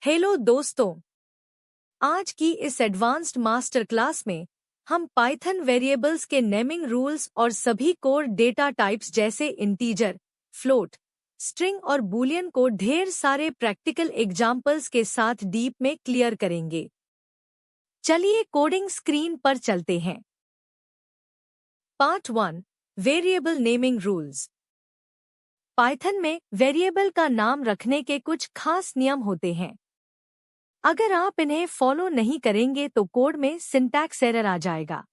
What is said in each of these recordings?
Hello दोस्तों, आज की इस एडवांस्ड मास्टर क्लास में हम पाइथन वेरिएबल्स के नेमिंग रूल्स और सभी कोर डेटा टाइप्स जैसे इंटीजर, फ्लोट, स्ट्रिंग और बूलियन को ढेर सारे प्रैक्टिकल एग्जाम्पल्स के साथ डीप में क्लियर करेंगे। चलिए कोडिंग स्क्रीन पर चलते हैं। Part 1, variable naming rules. Python में वेरिएबल का नाम रखने के कुछ खास नियम होते हैं। अगर आप इन्हें फॉलो नहीं करेंगे तो कोड में सिंटैक्स एरर आ जाएगा।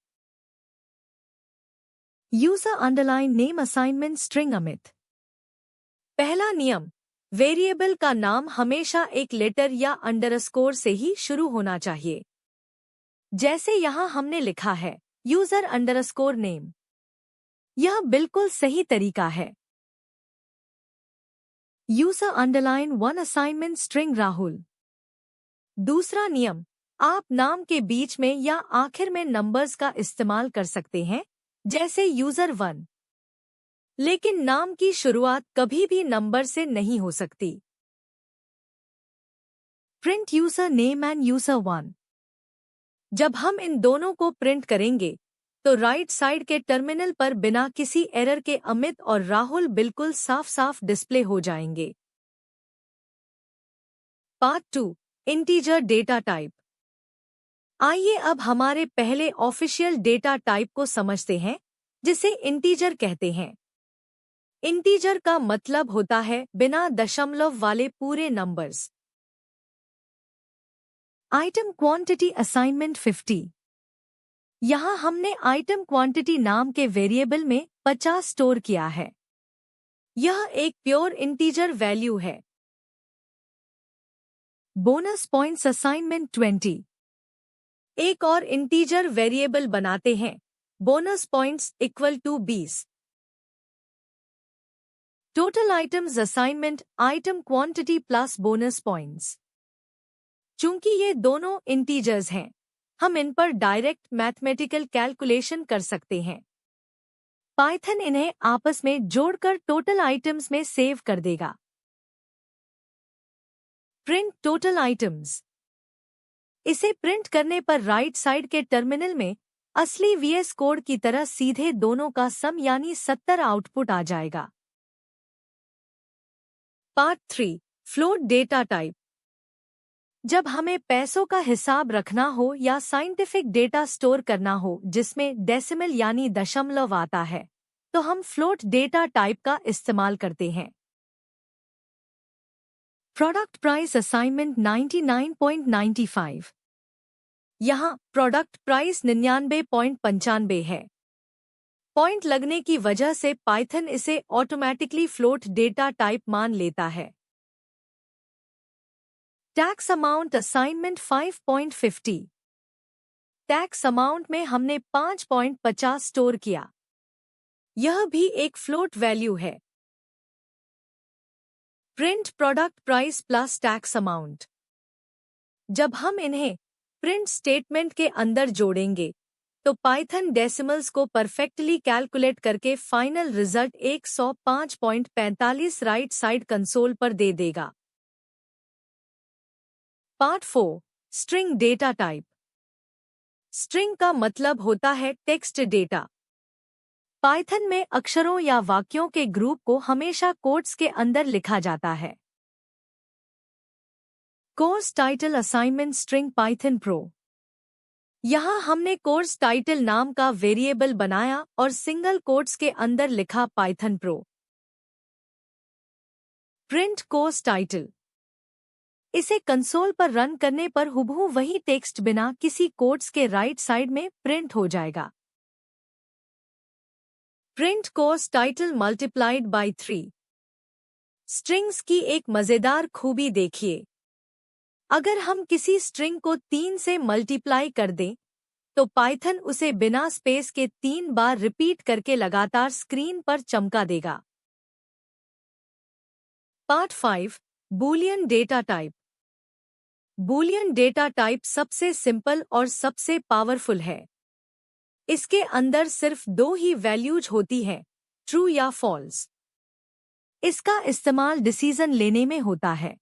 User underline name assignment string Amit. पहला नियम, वेरिएबल का नाम हमेशा एक लेटर या अंडरस्कोर से ही शुरू होना चाहिए। जैसे यहाँ हमने लिखा है यूजर अंडरस्कोर नेम। यह बिल्कुल सही तरीका है। User underline one assignment string Rahul. दूसरा नियम, आप नाम के बीच में या आखिर में नंबर्स का इस्तेमाल कर सकते हैं, जैसे यूजर 1। लेकिन नाम की शुरुआत कभी भी नंबर से नहीं हो सकती। Print user name and user 1। जब हम इन दोनों को प्रिंट करेंगे तो राइट साइड के टर्मिनल पर बिना किसी एरर के अमित और राहुल बिल्कुल साफ साफ डिस्प्ले हो जाएंगे। Part 2, integer data type. आइए अब हमारे पहले ऑफिशियल डेटा टाइप को समझते हैं, जिसे इंटीजर कहते हैं। इंटीजर का मतलब होता है बिना दशमलव वाले पूरे नंबर्स। Item quantity assignment 50। यहाँ हमने आइटम क्वांटिटी नाम के वेरिएबल में 50 स्टोर किया है। यह एक प्योर इंटीजर वैल्यू है। Bonus points assignment 20। एक और इंटीजर वेरिएबल बनाते हैं, bonus points equal to 20। Total items assignment item quantity plus bonus points. चूंकि ये दोनों इंटीजर्स हैं, हम इन पर डायरेक्ट मैथमेटिकल कैलकुलेशन कर सकते हैं। पाइथन इन्हें आपस में जोड़कर टोटल आइटम्स में सेव कर देगा। Print total items. इसे प्रिंट करने पर राइट साइड के टर्मिनल में असली वीएस कोड की तरह सीधे दोनों का सम यानी 70 आउटपुट आ जाएगा। Part 3, float data type. जब हमें पैसों का हिसाब रखना हो या साइंटिफिक डेटा स्टोर करना हो जिसमें डेसिमल यानी दशमलव आता है, तो हम फ्लोट डेटा टाइप का इस्तेमाल करते हैं। Product price assignment 99.95। यहाँ प्रोडक्ट प्राइस 99.95 है। पॉइंट लगने की वजह से पाइथन इसे ऑटोमेटिकली फ्लोट डेटा टाइप मान लेता है। Tax amount assignment 5.50। Tax amount में हमने 5.50 स्टोर किया। यह भी एक फ्लोट वैल्यू है। Print product price plus tax amount. जब हम इन्हें प्रिंट स्टेटमेंट के अंदर जोड़ेंगे तो पाइथन डेसिमल्स को परफेक्टली कैलकुलेट करके final result 105.45 right side console पर दे देगा। Part 4, string data type. String का मतलब होता है टेक्स्ट डेटा। पाइथन में अक्षरों या वाक्यों के ग्रुप को हमेशा कोट्स के अंदर लिखा जाता है। Course title assignment string Python pro. यहाँ हमने कोर्स टाइटल नाम का वेरिएबल बनाया और सिंगल कोट्स के अंदर लिखा Python pro. Print course title. इसे कंसोल पर रन करने पर हुबहू वही टेक्स्ट बिना किसी कोट्स के राइट साइड में प्रिंट हो जाएगा। Print course title multiplied by 3। Strings की एक मजेदार खूबी देखिए। अगर हम किसी स्ट्रिंग को 3 से मल्टीप्लाई कर दें तो पाइथन उसे बिना स्पेस के 3 बार रिपीट करके लगातार स्क्रीन पर चमका देगा। Part 5, Boolean data type. Boolean data type सबसे सिंपल और सबसे पावरफुल है। इसके अंदर सिर्फ 2 ही वैल्यूज होती हैं, ट्रू या फॉल्स। इसका इस्तेमाल डिसीजन लेने में होता है।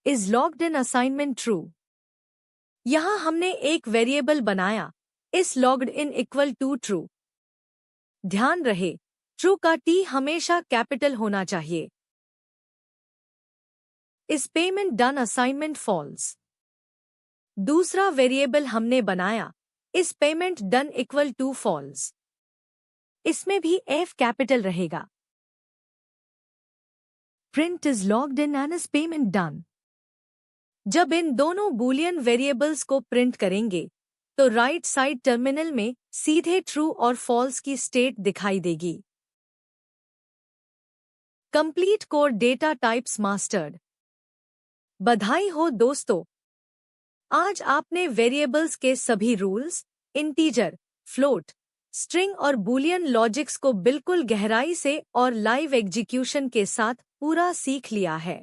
Is logged in assignment true. यहां हमने एक वेरिएबल बनाया, is logged in equal to true. ध्यान रहे, ट्रू का टी हमेशा कैपिटल होना चाहिए। Is payment done assignment false. दूसरा वेरिएबल हमने बनाया, is payment done equal to false. इसमें भी एफ कैपिटल रहेगा। Print is logged in and is payment done. जब इन दोनों बूलियन वेरिएबल्स को प्रिंट करेंगे तो राइट साइड टर्मिनल में सीधे ट्रू और फॉल्स की स्टेट दिखाई देगी। Complete core data types mastered. बधाई हो दोस्तों, आज आपने वेरिएबल्स के सभी रूल्स, इंटीजर, फ्लोट, स्ट्रिंग और बूलियन लॉजिक्स को बिल्कुल गहराई से और लाइव एग्जीक्यूशन के साथ पूरा सीख लिया है।